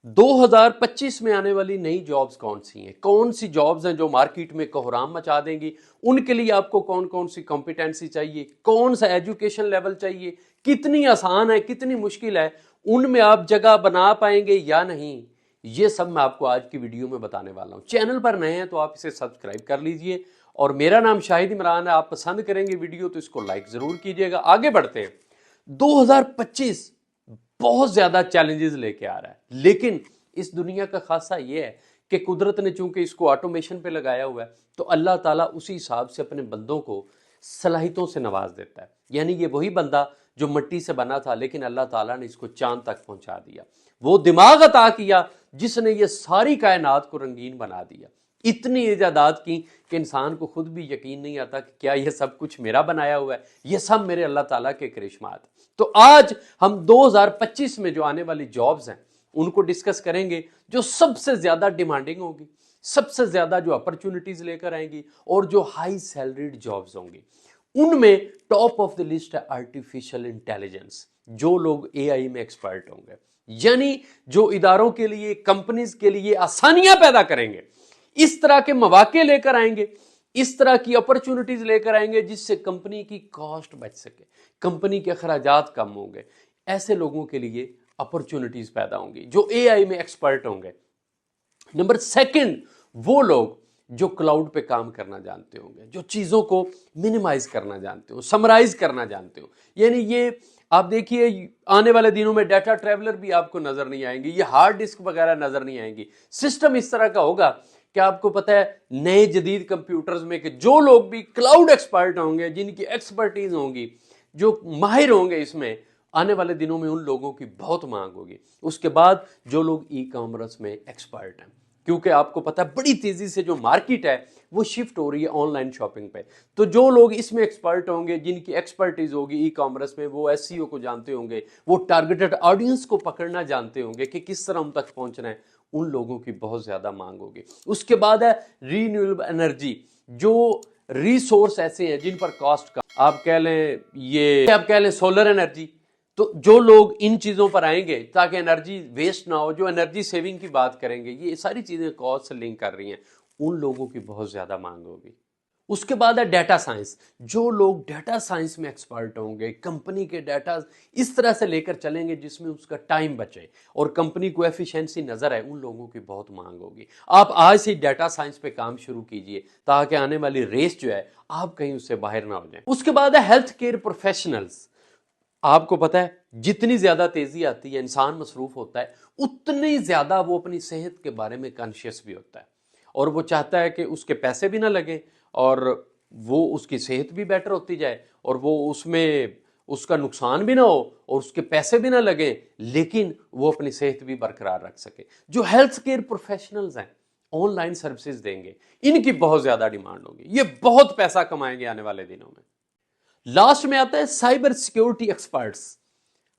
2025 में आने वाली नई जॉब्स कौन सी हैं, कौन सी जॉब्स हैं जो मार्केट में कोहराम मचा देंगी, उनके लिए आपको कौन कौन सी कॉम्पिटेंसी चाहिए, कौन सा एजुकेशन लेवल चाहिए, कितनी आसान है, कितनी मुश्किल है, उनमें आप जगह बना पाएंगे या नहीं, ये सब मैं आपको आज की वीडियो में बताने वाला हूं। चैनल पर नए हैं तो आप इसे सब्सक्राइब कर लीजिए और मेरा नाम शाहिद इमरान है। आप पसंद करेंगे वीडियो तो इसको लाइक जरूर कीजिएगा। आगे बढ़ते हैं। 2025 बहुत ज्यादा चैलेंजेस लेके आ रहा है, लेकिन इस दुनिया का खासा ये है कि कुदरत ने चूंकि इसको ऑटोमेशन पे लगाया हुआ है तो अल्लाह ताला उसी हिसाब से अपने बंदों को सलाहितों से नवाज देता है। यानी ये वही बंदा जो मिट्टी से बना था, लेकिन अल्लाह ताला ने इसको चांद तक पहुंचा दिया। वो दिमाग अता किया जिसने ये सारी कायनात को रंगीन बना दिया। इतनी इजादात की कि इंसान को खुद भी यकीन नहीं आता कि क्या ये सब कुछ मेरा बनाया हुआ है, ये सब मेरे अल्लाह ताला के करिश्मात। तो आज हम 2025 में जो आने वाली जॉब्स हैं उनको डिस्कस करेंगे, जो सबसे ज्यादा डिमांडिंग होगी, सबसे ज्यादा जो अपॉर्चुनिटीज लेकर आएंगी और जो हाई सैलरीड जॉब्स होंगी। उनमें टॉप ऑफ द लिस्ट है आर्टिफिशियल इंटेलिजेंस। जो लोग एआई में एक्सपर्ट होंगे, यानी जो इदारों के लिए, कंपनीज के लिए आसानियां पैदा करेंगे, इस तरह के मौके लेकर आएंगे, इस तरह की अपॉर्चुनिटीज लेकर आएंगे जिससे कंपनी की कॉस्ट बच सके, कंपनी के अखराजात कम होंगे। ऐसे लोगों के लिए अपॉर्चुनिटीज पैदा होंगी जो एआई में एक्सपर्ट होंगे। नंबर सेकंड, वो लोग जो क्लाउड पे काम करना जानते होंगे, जो चीजों को मिनिमाइज करना जानते हो, समराइज करना जानते हो। यानी ये आप देखिए आने वाले दिनों में डाटा ट्रैवलर भी आपको नजर नहीं आएंगे, ये हार्ड डिस्क वगैरह नजर नहीं आएंगी। सिस्टम इस तरह का होगा कि आपको पता है नए जदीद कंप्यूटर्स में कि जो लोग भी क्लाउड एक्सपर्ट होंगे, जिनकी एक्सपर्टीज होंगी, जो माहिर होंगे, इसमें आने वाले दिनों में उन लोगों की बहुत मांग होगी। उसके बाद जो लोग ई कॉमर्स में एक्सपर्ट हैं, क्योंकि आपको पता है बड़ी तेजी से जो मार्केट है वो शिफ्ट हो रही है ऑनलाइन शॉपिंग पे। तो जो लोग इसमें एक्सपर्ट होंगे, जिनकी एक्सपर्टीज होगी ई कॉमर्स में, वो एसईओ को जानते होंगे, वो टारगेटेड ऑडियंस को पकड़ना जानते होंगे कि किस तरह उन तक पहुंचना है, उन लोगों की बहुत ज्यादा मांग होगी। उसके बाद है रीन्यूएबल एनर्जी। जो रिसोर्स ऐसे हैं जिन पर कॉस्ट का, आप कह लें सोलर एनर्जी। तो जो लोग इन चीजों पर आएंगे ताकि एनर्जी वेस्ट ना हो, जो एनर्जी सेविंग की बात करेंगे, ये सारी चीजें कॉस्ट से लिंक कर रही हैं, उन लोगों की बहुत ज्यादा मांग होगी। उसके बाद है डाटा साइंस। जो लोग डाटा साइंस में एक्सपर्ट होंगे, कंपनी के डाटा इस तरह से लेकर चलेंगे जिसमें उसका टाइम बचे और कंपनी को एफिशिएंसी नजर आए, उन लोगों की बहुत मांग होगी। आप आज से डाटा साइंस पे काम शुरू कीजिए ताकि आने वाली रेस जो है आप कहीं उससे बाहर ना हो जाए। उसके बाद है हेल्थ केयर प्रोफेशनल्स। आपको पता है जितनी ज्यादा तेजी आती है, इंसान मसरूफ होता है, उतनी ज्यादा वो अपनी सेहत के बारे में कॉन्शियस भी होता है और वो चाहता है कि उसके पैसे भी ना लगे और वो उसकी सेहत भी बेटर होती जाए और वो उसमें उसका नुकसान भी ना हो और उसके पैसे भी ना लगे, लेकिन वो अपनी सेहत भी बरकरार रख सके। जो हेल्थ केयर प्रोफेशनल्स हैं, ऑनलाइन सर्विसेज देंगे, इनकी बहुत ज्यादा डिमांड होगी। ये बहुत पैसा कमाएंगे आने वाले दिनों में। लास्ट में आता है साइबर सिक्योरिटी एक्सपर्ट्स।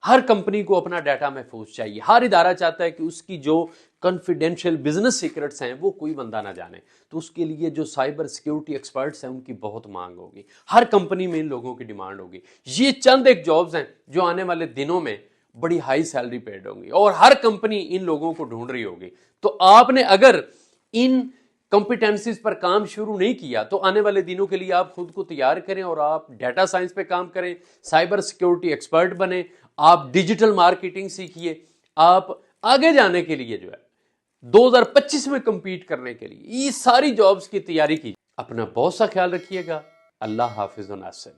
हर कंपनी को अपना डाटा महफूज चाहिए, हर इदारा चाहता है कि उसकी जो कॉन्फिडेंशियल बिजनेस सीक्रेट्स हैं वो कोई बंदा ना जाने। तो उसके लिए जो साइबर सिक्योरिटी एक्सपर्ट्स हैं उनकी बहुत मांग होगी, हर कंपनी में इन लोगों की डिमांड होगी। ये चंद एक जॉब्स हैं जो आने वाले दिनों में बड़ी हाई सैलरी पेड होंगी और हर कंपनी इन लोगों को ढूंढ रही होगी। तो आपने अगर इन कॉम्पिटेंसीज पर काम शुरू नहीं किया तो आने वाले दिनों के लिए आप खुद को तैयार करें और आप डाटा साइंस पे काम करें, साइबर सिक्योरिटी एक्सपर्ट बने, आप डिजिटल मार्केटिंग सीखिए। आप आगे जाने के लिए जो है 2025 में कंपीट करने के लिए ये सारी जॉब्स की तैयारी कीजिए। अपना बहुत सा ख्याल रखिएगा। अल्लाह हाफिज़ व नासिर।